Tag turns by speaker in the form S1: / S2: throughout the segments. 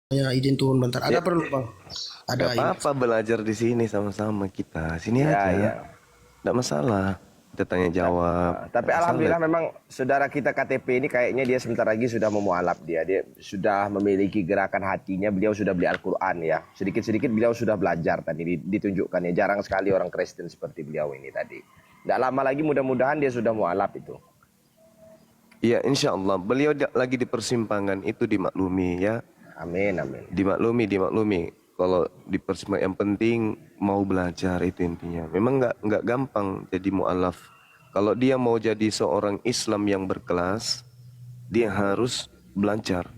S1: Ya, izin turun bentar. Ada
S2: Ya,
S1: perlu bang? Ada
S2: nggak
S1: ini.
S2: apa-apa belajar di sini sama-sama kita. Sini
S3: Ya,
S2: aja,
S3: ya.
S2: nggak masalah. Kita tanya jawab,
S3: Tapi
S2: nggak masalah
S3: alhamdulillah
S2: itu.
S3: memang saudara kita KTP ini kayaknya dia sebentar lagi sudah memualaf dia. Dia sudah memiliki gerakan hatinya. Beliau sudah beli Al-Quran ya. Sedikit-sedikit beliau sudah belajar tadi ditunjukkan ya. Jarang sekali orang Kristen seperti beliau ini tadi. Tidak lama lagi mudah-mudahan dia sudah mualaf itu.
S2: Ya, insya Allah. Beliau lagi di persimpangan itu dimaklumi ya.
S3: Amin, amin.
S2: Dimaklumi. Kalau di persimpangan yang penting mau belajar itu intinya. Memang nggak gampang jadi mualaf. Kalau dia mau jadi seorang Islam yang berkelas, dia harus belajar.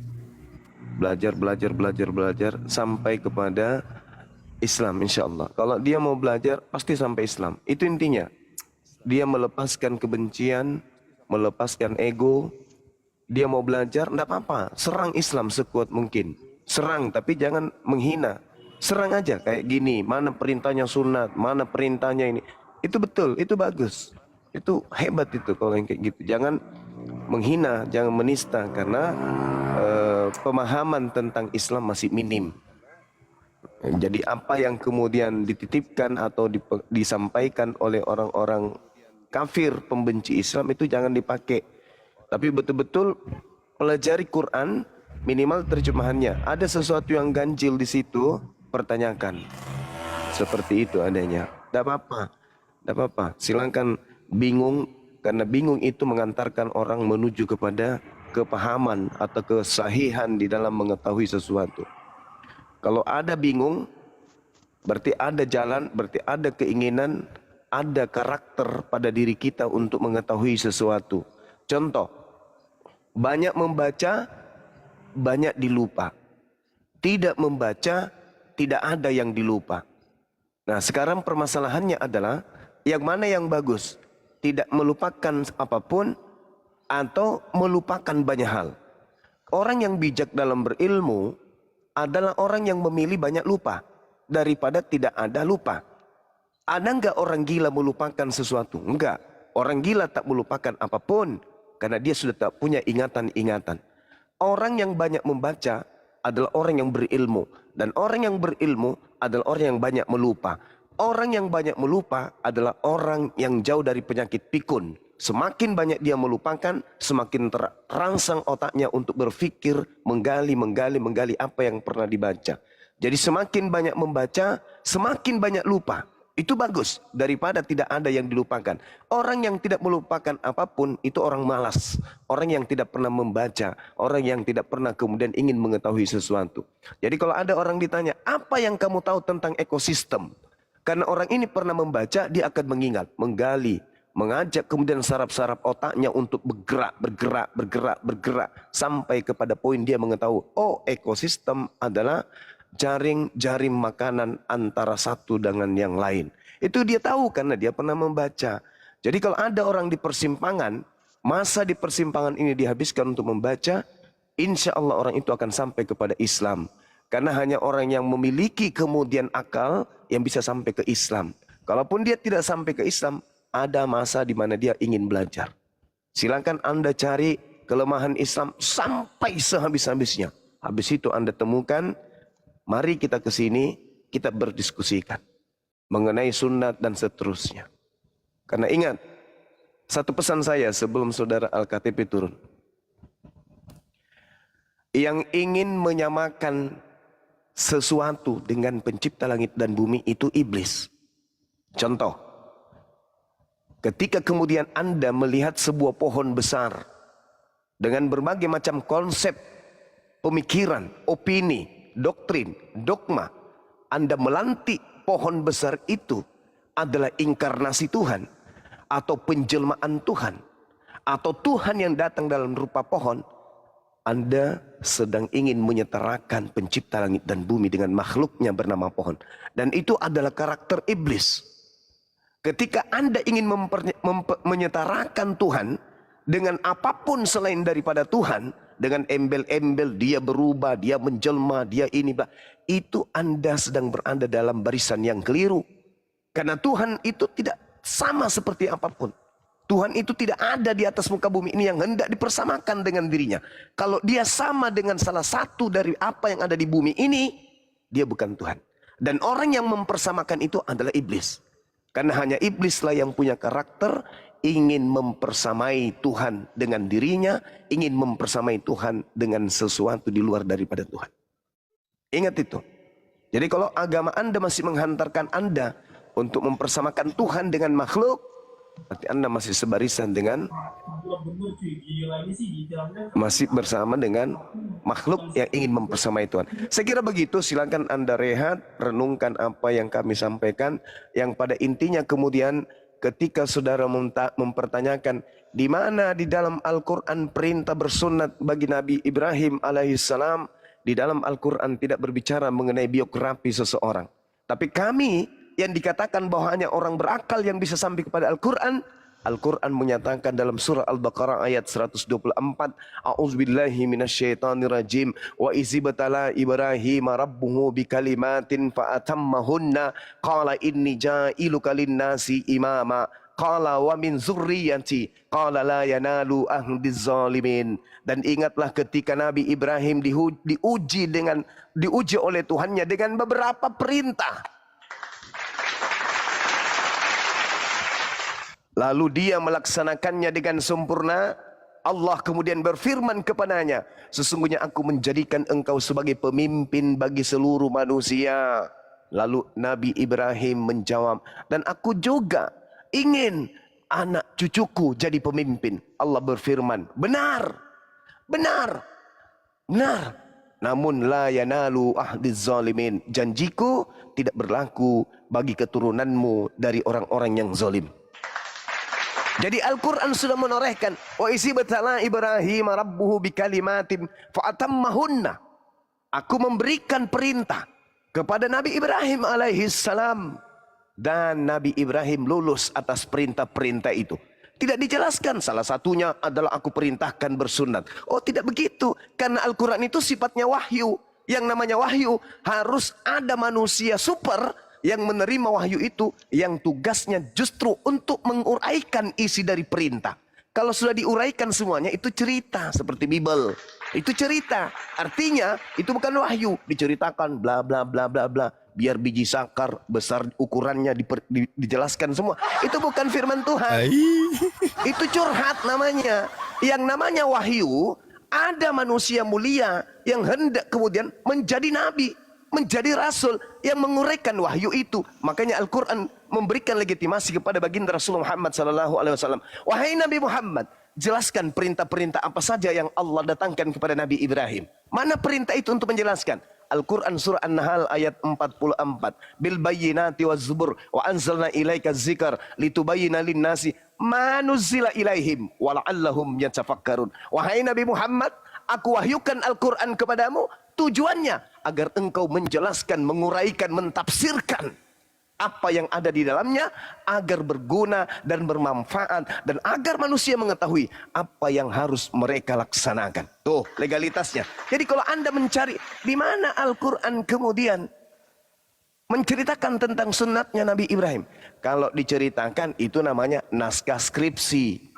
S2: Belajar sampai kepada Islam insya Allah. Kalau dia mau belajar pasti sampai Islam. Itu intinya. Dia melepaskan kebencian, melepaskan ego. Dia mau belajar, enggak apa-apa. Serang Islam sekuat mungkin. Serang, tapi jangan menghina. Serang aja kayak gini. Mana perintahnya sunat, mana perintahnya ini. Itu betul, itu bagus. Itu hebat itu kalau yang kayak gitu. Jangan menghina, jangan menista. Karena pemahaman tentang Islam masih minim. Jadi apa yang kemudian dititipkan atau disampaikan oleh orang-orang kafir pembenci Islam itu jangan dipakai. Tapi betul-betul pelajari Quran, minimal terjemahannya. Ada sesuatu yang ganjil di situ, pertanyakan. Seperti itu adanya. Tidak apa-apa. Tidak apa-apa. Silakan bingung, karena bingung itu mengantarkan orang menuju kepada kepahaman atau kesahihan di dalam mengetahui sesuatu. Kalau ada bingung, berarti ada jalan, berarti ada keinginan, ada karakter pada diri kita untuk mengetahui sesuatu. Contoh, banyak membaca, banyak dilupa. Tidak membaca, tidak ada yang dilupa. Nah, sekarang permasalahannya adalah yang mana yang bagus? Tidak melupakan apapun atau melupakan banyak hal. Orang yang bijak dalam berilmu adalah orang yang memilih banyak lupa daripada tidak ada lupa. Ada enggak orang gila melupakan sesuatu? Enggak. Orang gila tak melupakan apapun karena dia sudah tak punya ingatan-ingatan. Orang yang banyak membaca adalah orang yang berilmu. Dan orang yang berilmu adalah orang yang banyak melupa. Orang yang banyak melupa adalah orang yang jauh dari penyakit pikun. Semakin banyak dia melupakan, semakin terangsang otaknya untuk berpikir, menggali apa yang pernah dibaca. Jadi semakin banyak membaca, semakin banyak lupa. Itu bagus daripada tidak ada yang dilupakan. Orang yang tidak melupakan apapun itu orang malas. Orang yang tidak pernah membaca. Orang yang tidak pernah kemudian ingin mengetahui sesuatu. Jadi kalau ada orang ditanya, apa yang kamu tahu tentang ekosistem? Karena orang ini pernah membaca, dia akan mengingat, menggali, mengajak kemudian saraf-saraf otaknya untuk bergerak. Sampai kepada poin dia mengetahui, oh ekosistem adalah jaring makanan antara satu dengan yang lain. Itu dia tahu karena dia pernah membaca. Jadi kalau ada orang di persimpangan, masa di persimpangan ini dihabiskan untuk membaca, insya Allah orang itu akan sampai kepada Islam. Karena hanya orang yang memiliki kemudian akal yang bisa sampai ke Islam. Kalaupun dia tidak sampai ke Islam, ada masa di mana dia ingin belajar. Silakan Anda cari kelemahan Islam sampai sehabis-habisnya. Habis itu Anda temukan, mari kita ke sini, kita berdiskusikan mengenai sunat dan seterusnya. Karena ingat, satu pesan saya sebelum saudara Al-KTP turun. Yang ingin menyamakan sesuatu dengan pencipta langit dan bumi itu iblis. Contoh, ketika kemudian Anda melihat sebuah pohon besar dengan berbagai macam konsep, pemikiran, opini, doktrin, dogma, Anda melantik pohon besar itu adalah inkarnasi Tuhan atau penjelmaan Tuhan atau Tuhan yang datang dalam rupa pohon, Anda sedang ingin menyetarakan pencipta langit dan bumi dengan makhluknya bernama pohon. Dan itu adalah karakter iblis. Ketika Anda ingin menyetarakan Tuhan dengan apapun selain daripada Tuhan, dengan embel-embel dia berubah, dia menjelma, dia ini, itu Anda sedang berada dalam barisan yang keliru. Karena Tuhan itu tidak sama seperti apapun. Tuhan itu tidak ada di atas muka bumi ini yang hendak dipersamakan dengan dirinya. Kalau dia sama dengan salah satu dari apa yang ada di bumi ini, dia bukan Tuhan. Dan orang yang mempersamakan itu adalah iblis. Karena hanya iblislah yang punya karakter ingin mempersamai Tuhan dengan dirinya, ingin mempersamai Tuhan dengan sesuatu di luar daripada Tuhan. Ingat itu. Jadi kalau agama Anda masih menghantarkan Anda untuk mempersamakan Tuhan dengan makhluk, berarti Anda masih sebarisan dengan, masih bersama dengan makhluk yang ingin mempersamai Tuhan. Saya kira begitu, silakan Anda rehat, renungkan apa yang kami sampaikan. Yang pada intinya kemudian ketika saudara mempertanyakan di mana di dalam Al-Quran perintah bersunat bagi Nabi Ibrahim alaihissalam, di dalam Al-Quran tidak berbicara mengenai biografi seseorang. Tapi kami yang dikatakan bahwa hanya orang berakal yang bisa sampai kepada Al-Quran. Al-Quran menyatakan dalam surah Al-Baqarah ayat 124. A'udzubillahi minasyaitonirrajim. Wa izibtala Ibrahim rabbuhu bikalimatin fa'atammahunna. Qala inni ja'iluka linnasi imama. Qala wa min zurriyati. Qala la yanalu ahdiz zalimin. Dan ingatlah ketika Nabi Ibrahim diuji oleh Tuhannya dengan beberapa perintah. Lalu dia melaksanakannya dengan sempurna. Allah kemudian berfirman kepadanya, sesungguhnya aku menjadikan engkau sebagai pemimpin bagi seluruh manusia. Lalu Nabi Ibrahim menjawab, dan aku juga ingin anak cucuku jadi pemimpin. Allah berfirman, benar, benar, benar. Namun la yanalu ahdiz zalimin. Janjiku tidak berlaku bagi keturunanmu dari orang-orang yang zalim. Jadi Al-Quran sudah menorehkan wa izibtala Ibrahim rabbuhu bikalimatin fa'atammahunna. Aku memberikan perintah kepada Nabi Ibrahim alaihissalam, dan Nabi Ibrahim lulus atas perintah-perintah itu. Tidak dijelaskan salah satunya adalah aku perintahkan bersunat. Oh, tidak begitu, karena Al-Quran itu sifatnya wahyu. Yang namanya wahyu harus ada manusia super yang menerima wahyu itu, yang tugasnya justru untuk menguraikan isi dari perintah. Kalau sudah diuraikan semuanya, itu cerita seperti Bible. Itu cerita. Artinya itu bukan wahyu, diceritakan bla bla bla bla bla. Biar biji sakar besar ukurannya dijelaskan semua. Itu bukan firman Tuhan. Itu curhat namanya. Yang namanya wahyu, ada manusia mulia yang hendak kemudian menjadi nabi, menjadi rasul yang menguraikan wahyu itu. Makanya Al-Quran memberikan legitimasi kepada baginda Rasulullah Muhammad SAW. Wahai Nabi Muhammad, jelaskan perintah-perintah apa saja yang Allah datangkan kepada Nabi Ibrahim. Mana perintah itu untuk menjelaskan? Al-Quran surah An-Nahl ayat 44. Bil bayyinati waz zubur wa anzalna ilaika dzikr litubayyina lin-nasi ma nuzila ilaihim wa la'allahum yatafakkarun. Wahai Nabi Muhammad, aku wahyukan Al-Quran kepadamu tujuannya agar engkau menjelaskan, menguraikan, mentafsirkan apa yang ada di dalamnya, agar berguna dan bermanfaat, dan agar manusia mengetahui apa yang harus mereka laksanakan. Tuh legalitasnya. Jadi kalau Anda mencari di mana Al-Quran kemudian menceritakan tentang sunatnya Nabi Ibrahim, kalau diceritakan itu namanya naskah skripsi,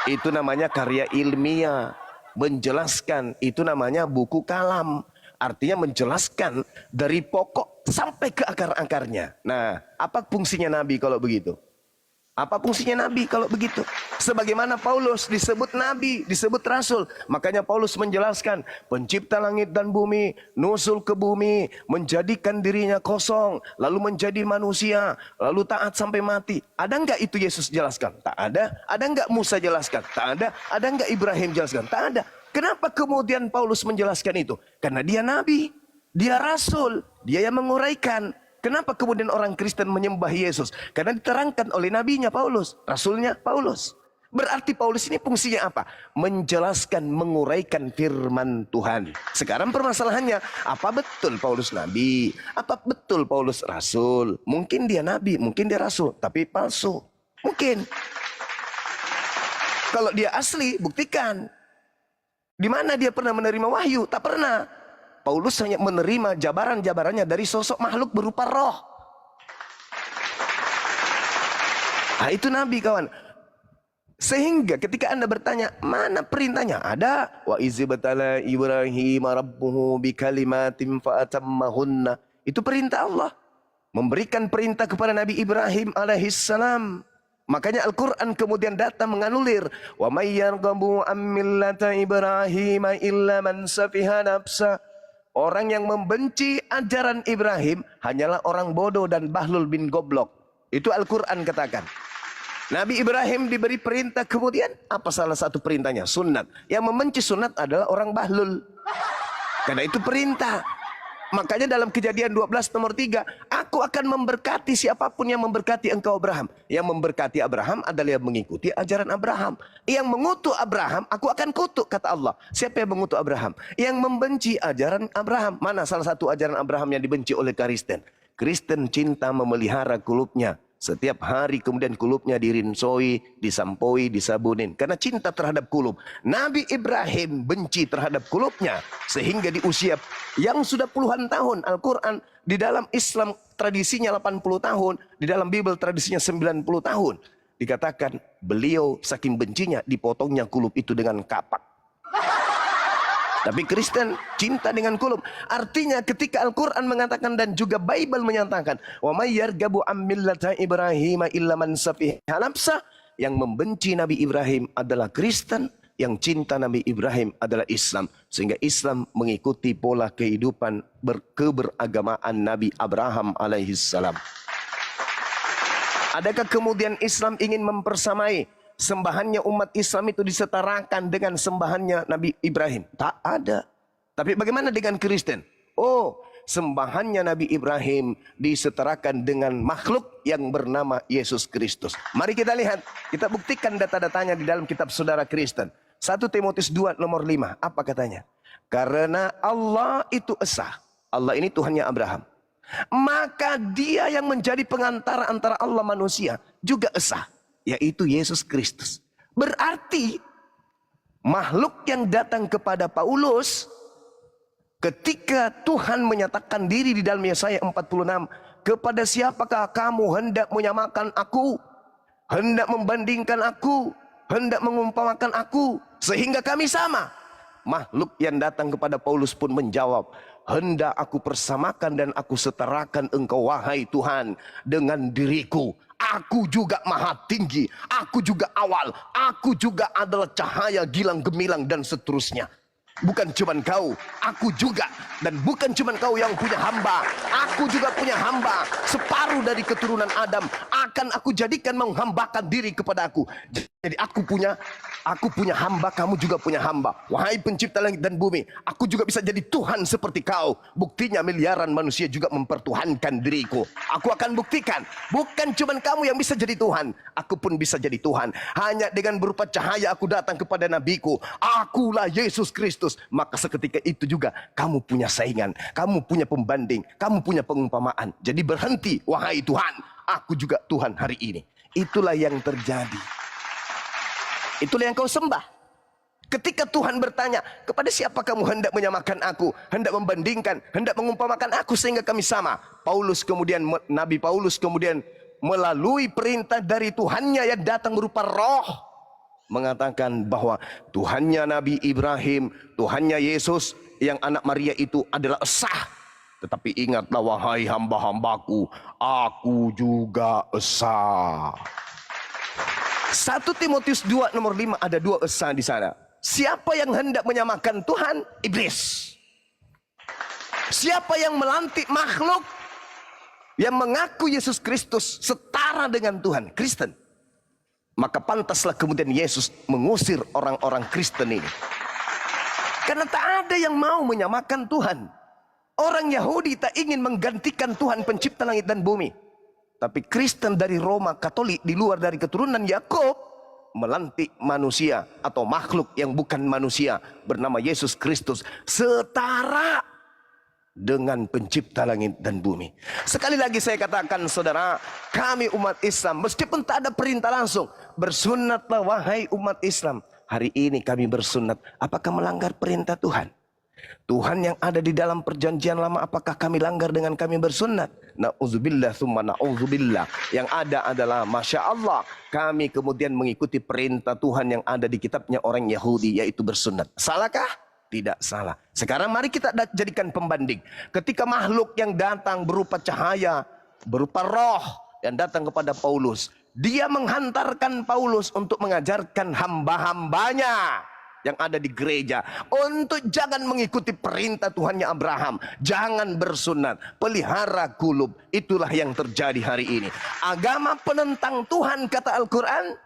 S2: itu namanya karya ilmiah. Menjelaskan itu namanya buku kalam. Artinya menjelaskan dari pokok sampai ke akar-akarnya. Nah, apa fungsinya Nabi kalau begitu? Apa fungsinya Nabi kalau begitu? Sebagaimana Paulus disebut Nabi, disebut Rasul. Makanya Paulus menjelaskan, pencipta langit dan bumi, nusul ke bumi, menjadikan dirinya kosong, lalu menjadi manusia, lalu taat sampai mati. Ada enggak itu Yesus jelaskan? Tak ada. Ada enggak Musa jelaskan? Tak ada. Ada enggak Ibrahim jelaskan? Tak ada. Kenapa kemudian Paulus menjelaskan itu? Karena dia Nabi, dia Rasul, dia yang menguraikan. Kenapa kemudian orang Kristen menyembah Yesus? Karena diterangkan oleh nabinya Paulus, rasulnya Paulus. Berarti Paulus ini fungsinya apa? Menjelaskan, menguraikan firman Tuhan. Sekarang permasalahannya, apa betul Paulus nabi? Apa betul Paulus rasul? Mungkin dia nabi, mungkin dia rasul, tapi palsu. Mungkin. Kalau dia asli, buktikan. Di mana dia pernah menerima wahyu? Tak pernah. Paulus hanya menerima jabaran-jabarannya dari sosok makhluk berupa roh. Nah, itu Nabi, kawan. Sehingga ketika Anda bertanya, mana perintahnya? Ada. Wa izibtala Ibrahim rabbuhu bikalimatin fa'atammahunna. Itu perintah Allah. Memberikan perintah kepada Nabi Ibrahim alaihissalam. Makanya Al-Quran kemudian datang menganulir. Wa may yarghabu an millata Ibrahim illa man safiha nafsa. Orang yang membenci ajaran Ibrahim hanyalah orang bodoh dan bahlul bin goblok. Itu Al-Quran katakan. Nabi Ibrahim diberi perintah, kemudian apa salah satu perintahnya? Sunat. Yang membenci sunat adalah orang bahlul. Karena itu perintah. Makanya dalam Kejadian 12 nomor 3, aku akan memberkati siapapun yang memberkati engkau Abraham. Yang memberkati Abraham adalah yang mengikuti ajaran Abraham. Yang mengutuk Abraham, aku akan kutuk, kata Allah. Siapa yang mengutuk Abraham? Yang membenci ajaran Abraham. Mana salah satu ajaran Abraham yang dibenci oleh Kristen? Kristen cinta memelihara kulupnya. Setiap hari kemudian kulupnya dirinsoi, disampoi, disabunin. Karena cinta terhadap kulub. Nabi Ibrahim benci terhadap kulubnya. Sehingga di usia yang sudah puluhan tahun. Al-Quran di dalam Islam tradisinya 80 tahun. Di dalam Bible tradisinya 90 tahun. Dikatakan beliau saking bencinya dipotongnya kulub itu dengan kapak. Tapi Kristen cinta dengan kulub. Artinya ketika Al-Quran mengatakan dan juga Bible menyatakan, wa may yarghabu an millata Ibrahim illa man safiha nafsa, yang membenci Nabi Ibrahim adalah Kristen, yang cinta Nabi Ibrahim adalah Islam. Sehingga Islam mengikuti pola kehidupan keberagamaan Nabi Abraham alaihissalam. Adakah kemudian Islam ingin mempersamai sembahannya umat Islam itu disetarakan dengan sembahannya Nabi Ibrahim? Tak ada. Tapi bagaimana dengan Kristen? Oh, sembahannya Nabi Ibrahim disetarakan dengan makhluk yang bernama Yesus Kristus. Mari kita lihat, kita buktikan data-datanya di dalam kitab saudara Kristen. 1 Timotius 2 nomor 5, apa katanya? Karena Allah itu esa. Allah ini Tuhannya Abraham. Maka dia yang menjadi pengantara antara Allah manusia juga esa, yaitu Yesus Kristus. Berarti makhluk yang datang kepada Paulus ketika Tuhan menyatakan diri di dalam Yesaya 46, kepada siapakah kamu hendak menyamakan aku, hendak membandingkan aku, hendak mengumpamakan aku sehingga kami sama? Makhluk yang datang kepada Paulus pun menjawab, hendak aku persamakan dan aku setarakan engkau wahai Tuhan dengan diriku. Aku juga maha tinggi, aku juga awal, aku juga adalah cahaya gilang gemilang dan seterusnya. Bukan cuma kau, aku juga. Dan bukan cuma kau yang punya hamba, aku juga punya hamba. Separuh dari keturunan Adam akan aku jadikan menghambakan diri kepada aku. Jadi aku punya hamba, kamu juga punya hamba. Wahai pencipta langit dan bumi, aku juga bisa jadi Tuhan seperti kau. Buktinya miliaran manusia juga mempertuhankan diriku. Aku akan buktikan, bukan cuma kamu yang bisa jadi Tuhan, aku pun bisa jadi Tuhan. Hanya dengan berupa cahaya aku datang kepada nabiku, akulah Yesus Kristus. Maka seketika itu juga kamu punya saingan, kamu punya pembanding, kamu punya pengumpamaan. Jadi berhenti, wahai Tuhan, aku juga Tuhan hari ini. Itulah yang terjadi. Itulah yang kau sembah. Ketika Tuhan bertanya, kepada siapa kamu hendak menyamakan aku, hendak membandingkan, hendak mengumpamakan aku sehingga kami sama? Nabi Paulus kemudian melalui perintah dari Tuhannya yang datang berupa roh, mengatakan bahwa Tuhannya Nabi Ibrahim, Tuhannya Yesus yang anak Maria itu adalah esa. Tetapi ingatlah wahai hamba-hambaku, aku juga esa. 1 Timotius 2 nomor 5 ada 2 esa di sana. Siapa yang hendak menyamakan Tuhan? Iblis. Siapa yang melantik makhluk yang mengaku Yesus Kristus setara dengan Tuhan? Kristen. Maka pantaslah kemudian Yesus mengusir orang-orang Kristen ini. Karena tak ada yang mau menyamakan Tuhan. Orang Yahudi tak ingin menggantikan Tuhan pencipta langit dan bumi. Tapi Kristen dari Roma Katolik di luar dari keturunan Yakub melantik manusia atau makhluk yang bukan manusia bernama Yesus Kristus setara dengan pencipta langit dan bumi. Sekali lagi saya katakan saudara, kami umat Islam meskipun tak ada perintah langsung, bersunatlah wahai umat Islam. Hari ini kami bersunat, apakah melanggar perintah Tuhan? Tuhan yang ada di dalam perjanjian lama, apakah kami langgar dengan kami bersunat? Na'udzubillah summa na'udzubillah. Yang ada adalah Masya Allah, kami kemudian mengikuti perintah Tuhan yang ada di kitabnya orang Yahudi, yaitu bersunat. Salahkah? Tidak salah. Sekarang mari kita jadikan pembanding. Ketika makhluk yang datang berupa cahaya, berupa roh yang datang kepada Paulus, dia menghantarkan Paulus untuk mengajarkan hamba-hambanya yang ada di gereja untuk jangan mengikuti perintah Tuhannya Abraham, jangan bersunat, pelihara kulub. Itulah yang terjadi hari ini. Agama penentang Tuhan, kata Al-Quran,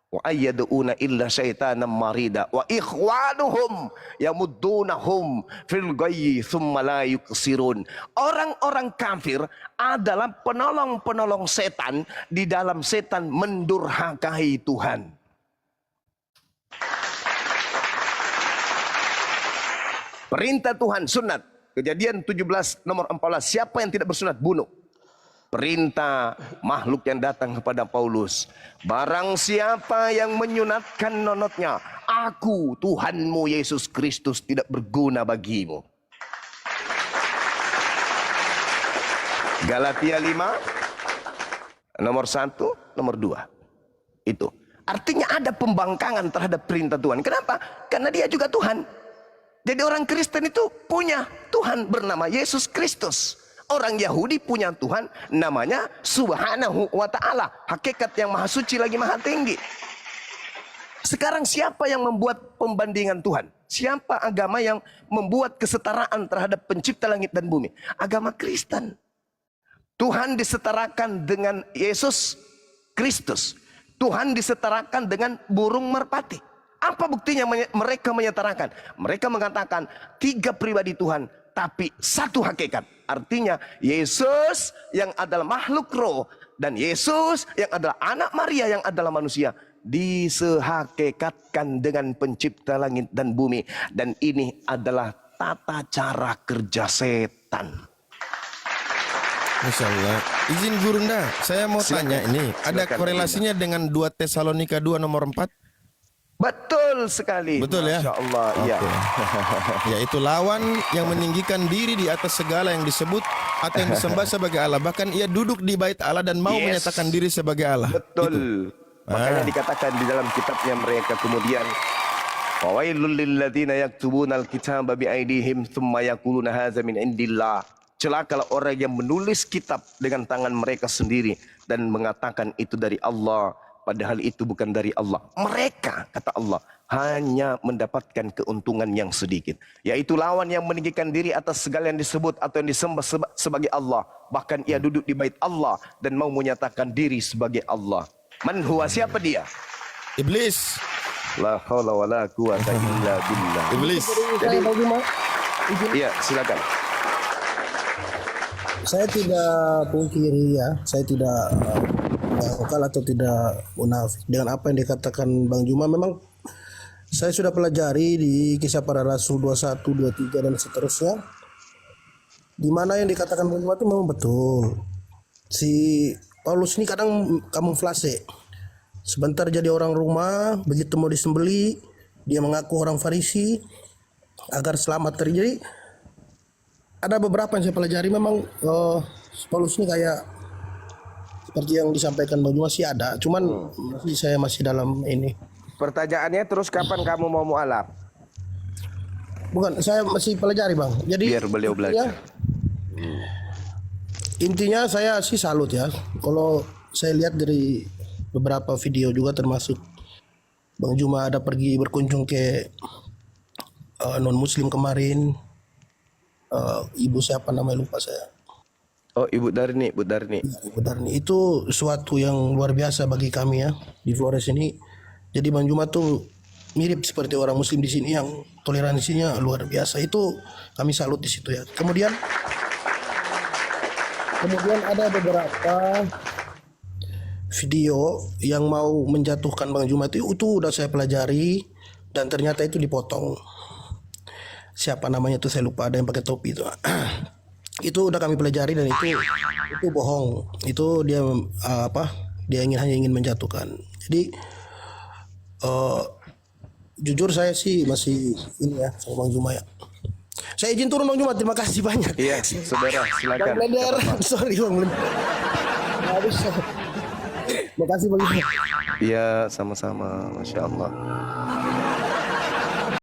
S2: wa ayyaduna illa syaitanan marida wa ikhwanuhum yamuddunahum fil ghayyi thumma la yuqsirun. Orang-orang kafir adalah penolong-penolong setan di dalam setan mendurhakai Tuhan. Perintah Tuhan sunat. Kejadian 17 nomor 14, siapa yang tidak bersunat bunuh. Perintah makhluk yang datang kepada Paulus, barang siapa yang menyunatkan nonotnya, aku Tuhanmu Yesus Kristus tidak berguna bagimu. Galatia 5 nomor 1, nomor 2. Itu artinya ada pembangkangan terhadap perintah Tuhan. Kenapa? Karena dia juga Tuhan. Jadi orang Kristen itu punya Tuhan bernama Yesus Kristus. Orang Yahudi punya Tuhan namanya Subhanahu wa ta'ala. Hakikat yang maha suci lagi maha tinggi. Sekarang siapa yang membuat pembandingan Tuhan? Siapa agama yang membuat kesetaraan terhadap pencipta langit dan bumi? Agama Kristen. Tuhan disetarakan dengan Yesus Kristus. Tuhan disetarakan dengan burung merpati. Apa buktinya mereka menyetarakan? Mereka mengatakan 3 pribadi Tuhan, tapi satu hakikat. Artinya Yesus yang adalah makhluk roh dan Yesus yang adalah anak Maria yang adalah manusia disehakikatkan dengan pencipta langit dan bumi. Dan ini adalah tata cara kerja setan.
S1: Masya Allah. Izin Gurunda, saya mau tanya ini, ada korelasinya dengan 2 Tesalonika 2 nomor 4?
S2: Betul sekali.
S1: Betul ya?
S2: Masya Allah. Ya.
S1: Yaitu lawan yang meninggikan diri di atas segala yang disebut atau yang disembah sebagai Allah. Bahkan ia duduk di bait Allah dan mau menyatakan diri sebagai Allah.
S2: Betul. Makanya dikatakan di dalam kitabnya mereka kemudian, fawailul lilladzina yaktubuna alkitaba biaidihim thumma yaquluna hadza min indillah. Celakalah orang yang menulis kitab dengan tangan mereka sendiri dan mengatakan itu dari Allah. Padahal itu bukan dari Allah. Mereka, kata Allah, hanya mendapatkan keuntungan yang sedikit. Yaitu lawan yang meninggikan diri atas segala yang disebut atau yang disembah sebagai Allah. Bahkan ia duduk di bait Allah dan mau menyatakan diri sebagai Allah. Man huwa, siapa dia?
S1: Iblis.
S2: La haula wa la quwata illa billah.
S1: Iblis.
S2: Jadi, iya, silakan.
S4: Saya tidak pungkiri ya, saya tidak vokal atau tidak munafik dengan apa yang dikatakan Bang Juma. Memang saya sudah pelajari di Kisah Para Rasul 21, 23 dan seterusnya, di mana yang dikatakan Bang Juma itu memang betul. Si Paulus ini kadang kamuflase. Sebentar jadi orang rumah, begitu mau disembeli dia mengaku orang Farisi agar selamat terjadi. Ada beberapa yang saya pelajari, memang Paulus ini kayak seperti yang disampaikan Bang Juma sih ada, cuman saya masih dalam ini.
S3: Pertanyaannya terus kapan kamu mau mualaf?
S4: Bukan, saya masih pelajari Bang. Jadi
S2: Biar beliau belajar.
S4: Intinya saya sih salut ya. Kalau saya lihat dari beberapa video juga, termasuk Bang Juma ada pergi berkunjung ke non muslim kemarin. Ibu siapa namanya lupa saya.
S2: Oh, Ibu Darni, Bu Darni.
S4: Ibu Darni itu suatu yang luar biasa bagi kami ya di Flores ini. Jadi Bang Juma tuh mirip seperti orang muslim di sini yang toleransinya luar biasa. Itu kami salut di situ ya. Kemudian ada beberapa video yang mau menjatuhkan Bang Juma itu udah saya pelajari dan ternyata itu dipotong. Siapa namanya tuh saya lupa, ada yang pakai topi itu. Itu udah kami pelajari dan itu bohong. Itu dia dia hanya ingin menjatuhkan. Jadi jujur saya sih masih ini ya sama Bang Juma ya. Saya izin turun Bang Juma, terima kasih banyak.
S2: Iya, saudara,
S4: Bang
S2: silakan.
S4: Blender,
S2: Gak apa-apa.
S4: sorry Bang Blender. Nggak bisa. Terima kasih Bang Juma.
S2: Iya, sama-sama, masya Allah.